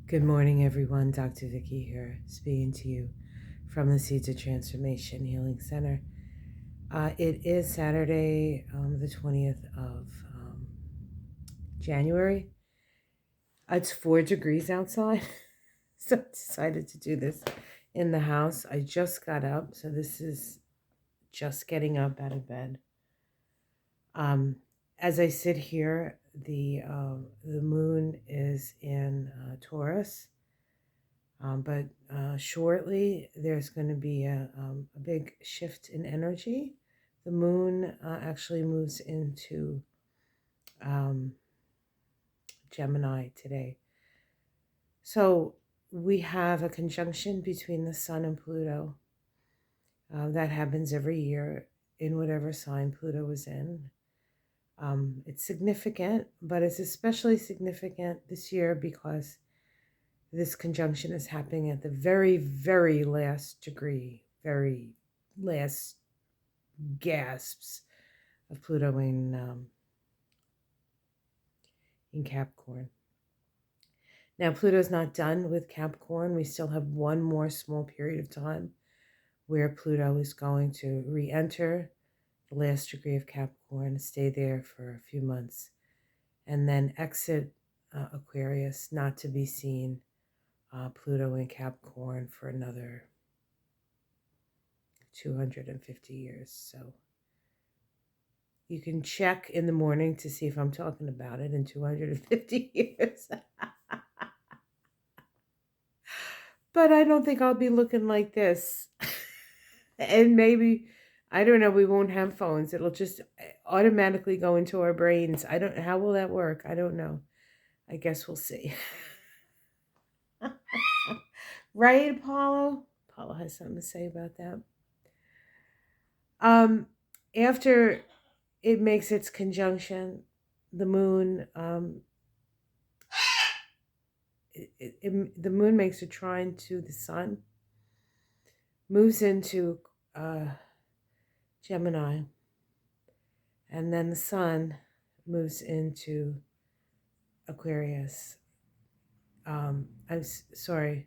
Good morning, everyone. Dr. Vicky here, speaking to you from the Seeds of Transformation Healing Center. It is Saturday, the 20th of January. It's 4 degrees outside, so I decided to do this in the house. I just got up, so this is just getting up out of bed. As I sit here, the moon is in Taurus. But shortly, there's going to be a big shift in energy. The moon actually moves into Gemini today. So we have a conjunction between the sun and Pluto. That happens every year in whatever sign Pluto is in. It's significant, but it's especially significant this year because this conjunction is happening at the very, very last degree, very last gasps of Pluto in Capricorn. Now, Pluto's not done with Capricorn. We still have one more small period of time where Pluto is going to re-enter the last degree of Capricorn, stay there for a few months, and then exit Aquarius, not to be seen. Pluto in Capricorn for another 250 years. So you can check in the morning to see if I'm talking about it in 250 years. But I don't think I'll be looking like this. And maybe, I don't know, we won't have phones. It'll just automatically go into our brains. How will that work? I don't know. I guess we'll see. Right, Apollo? Apollo has something to say about that. After it makes its conjunction, the moon, the moon makes a trine to the sun, moves into Gemini, and then the sun moves into Aquarius. Sorry.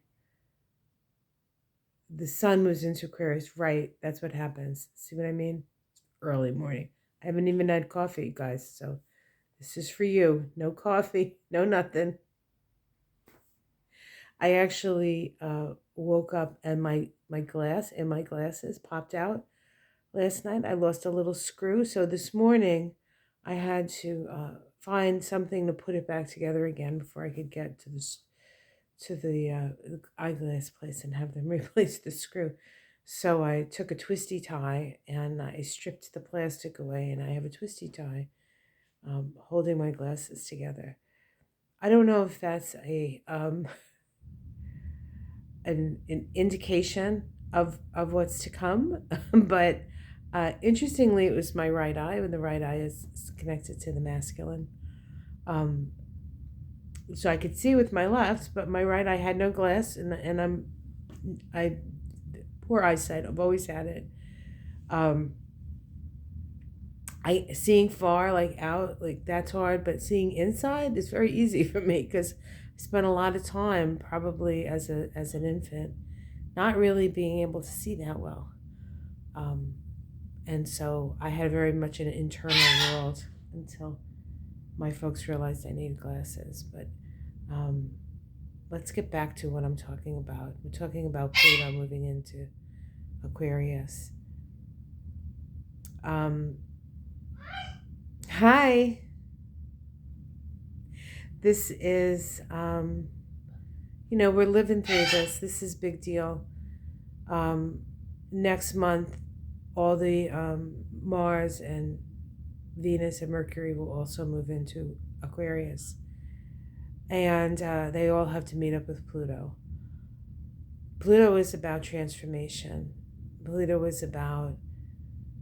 The sun moves into Aquarius, right? That's what happens. See what I mean? Early morning. I haven't even had coffee, guys, so this is for you. No coffee, no nothing. I actually woke up and my glass and my glasses popped out last night. I lost a little screw, so this morning I had to find something to put it back together again before I could get to the eyeglass place and have them replace the screw. So I took a twisty tie and I stripped the plastic away, and I have a twisty tie holding my glasses together. I don't know if that's an indication of what's to come, but interestingly, it was my right eye, and the right eye is connected to the masculine. So I could see with my left, but my right eye had no glass, and I poor eyesight. I've always had it. Seeing far, like out, like that's hard, but seeing inside is very easy for me because I spent a lot of time, probably as an infant, not really being able to see that well. And so I had very much an internal world until my folks realized I needed glasses. But let's get back to what I'm talking about. We're talking about Pluto moving into Aquarius. Hi. This is, we're living through this. This is big deal. Next month, all the Mars and Venus and Mercury will also move into Aquarius. And they all have to meet up with Pluto. Pluto is about transformation. Pluto is about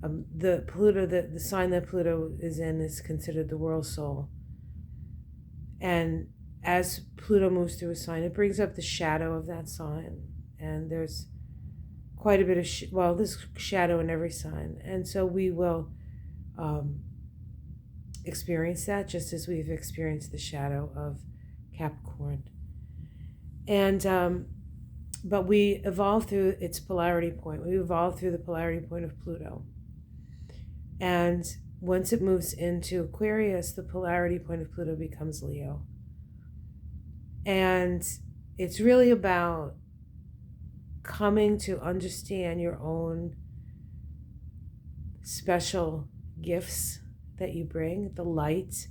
the sign that Pluto is in is considered the world soul. And as Pluto moves through a sign, it brings up the shadow of that sign. And there's quite a bit of, there's shadow in every sign. And so we will experience that just as we've experienced the shadow of Capricorn. And but we evolve through its polarity point. We evolve through the polarity point of Pluto. And once it moves into Aquarius, the polarity point of Pluto becomes Leo. And it's really about coming to understand your own special gifts that you bring, the light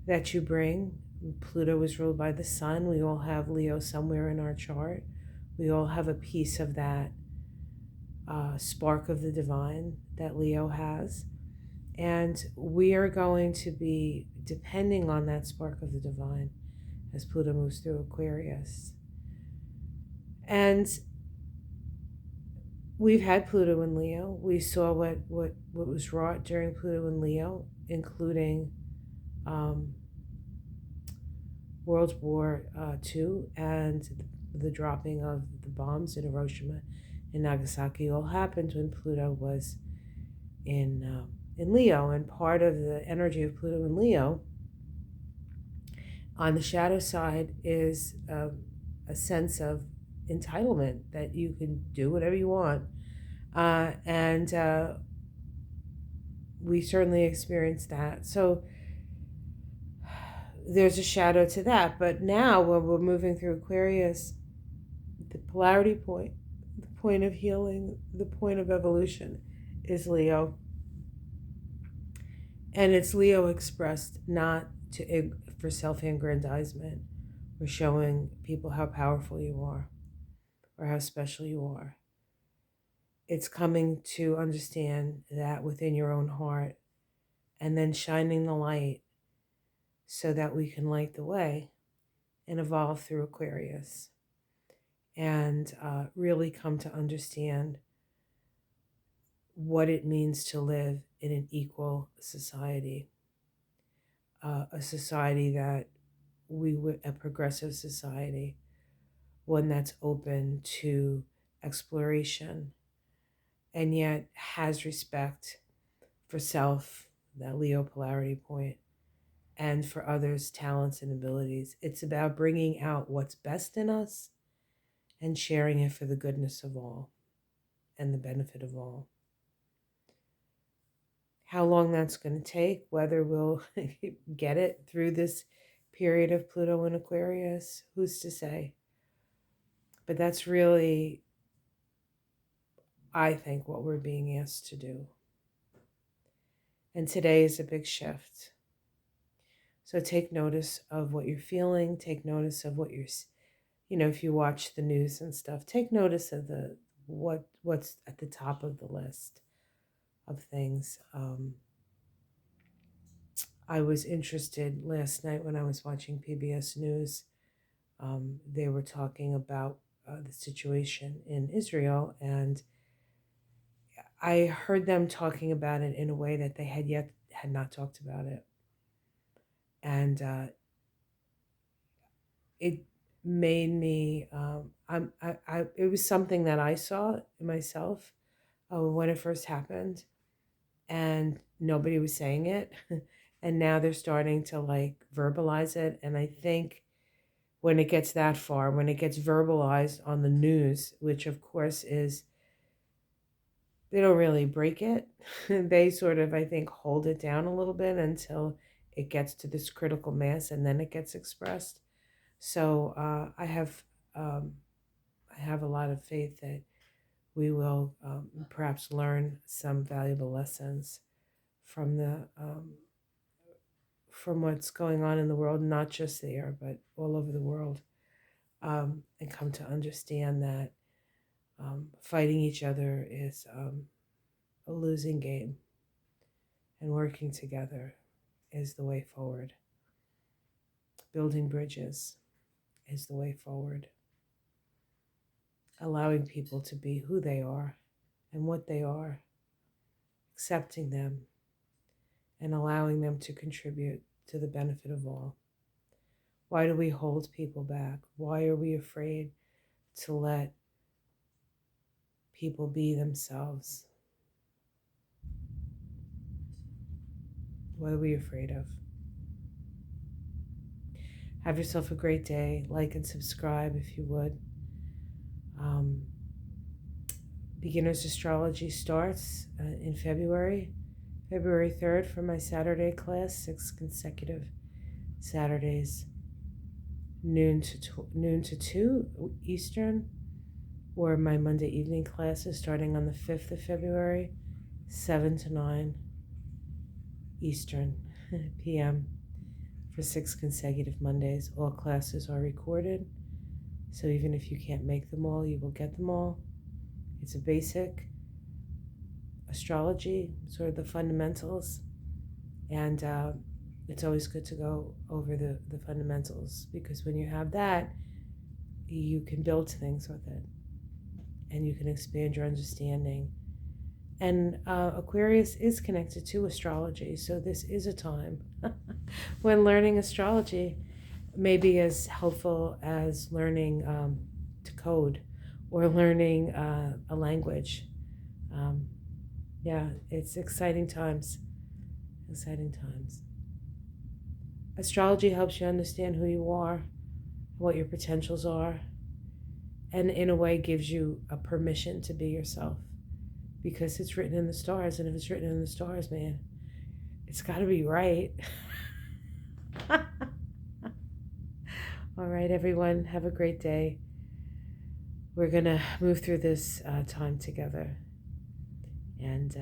that you bring. Pluto is ruled by the sun. We all have Leo somewhere in our chart. We all have a piece of that spark of the divine that Leo has. And we are going to be depending on that spark of the divine as Pluto moves through Aquarius. And we've had Pluto in Leo. We saw what was wrought during Pluto in Leo, including World War II and the dropping of the bombs in Hiroshima and Nagasaki all happened when Pluto was in Leo. And part of the energy of Pluto in Leo on the shadow side is a sense of entitlement that you can do whatever you want. And we certainly experienced that. So there's a shadow to that. But now when we're moving through Aquarius, the polarity point, the point of healing, the point of evolution is Leo. And it's Leo expressed not for self-aggrandizement or showing people how powerful you are or how special you are. It's coming to understand that within your own heart and then shining the light so that we can light the way and evolve through Aquarius and really come to understand what it means to live in an equal society, a society that a progressive society, one that's open to exploration and yet has respect for self, that Leo polarity point, and for others' talents and abilities. It's about bringing out what's best in us and sharing it for the goodness of all and the benefit of all. How long that's going to take, whether we'll get it through this period of Pluto in Aquarius, who's to say? But that's really, I think, what we're being asked to do. And today is a big shift. So take notice of what you're feeling, take notice of what you're, if you watch the news and stuff, take notice of what's at the top of the list of things. I was interested last night when I was watching PBS News. They were talking about the situation in Israel, and I heard them talking about it in a way that they had not talked about it, and it made me. It was something that I saw myself when it first happened, and nobody was saying it, and now they're starting to like verbalize it, and I think when it gets that far, when it gets verbalized on the news, which of course is, they don't really break it. They sort of, I think, hold it down a little bit until it gets to this critical mass and then it gets expressed. So I have a lot of faith that we will perhaps learn some valuable lessons from from what's going on in the world, not just there, but all over the world, and come to understand that fighting each other is a losing game, and working together is the way forward. Building bridges is the way forward. Allowing people to be who they are and what they are, accepting them, and allowing them to contribute to the benefit of all. Why do we hold people back? Why are we afraid to let people be themselves? What are we afraid of? Have yourself a great day. Like and subscribe if you would. Um, Beginner's Astrology starts in February 3rd for my Saturday class, 6 consecutive Saturdays, noon to 2 Eastern, or my Monday evening classes starting on the 5th of February, 7 to 9 Eastern p.m. for 6 consecutive Mondays. All classes are recorded, so even if you can't make them all, you will get them all. It's a basic astrology, sort of the fundamentals, and it's always good to go over the fundamentals, because when you have that, you can build things with it, and you can expand your understanding. And Aquarius is connected to astrology, so this is a time when learning astrology may be as helpful as learning to code or learning a language. Yeah, it's exciting times. Exciting times. Astrology helps you understand who you are, what your potentials are, and in a way gives you a permission to be yourself, because it's written in the stars, and if it's written in the stars, man, it's got to be right. All right, everyone, have a great day. We're going to move through this time together. And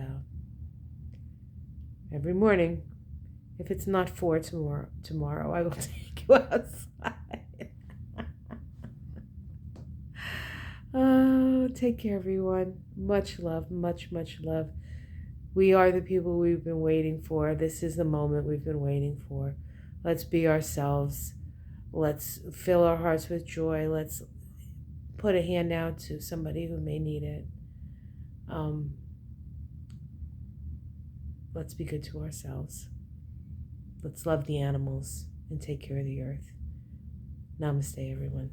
every morning, if it's not 4 tomorrow, I will take you outside. Oh, take care, everyone. Much love, much, much love. We are the people we've been waiting for. This is the moment we've been waiting for. Let's be ourselves. Let's fill our hearts with joy. Let's put a hand out to somebody who may need it. Let's be good to ourselves. Let's love the animals and take care of the earth. Namaste, everyone.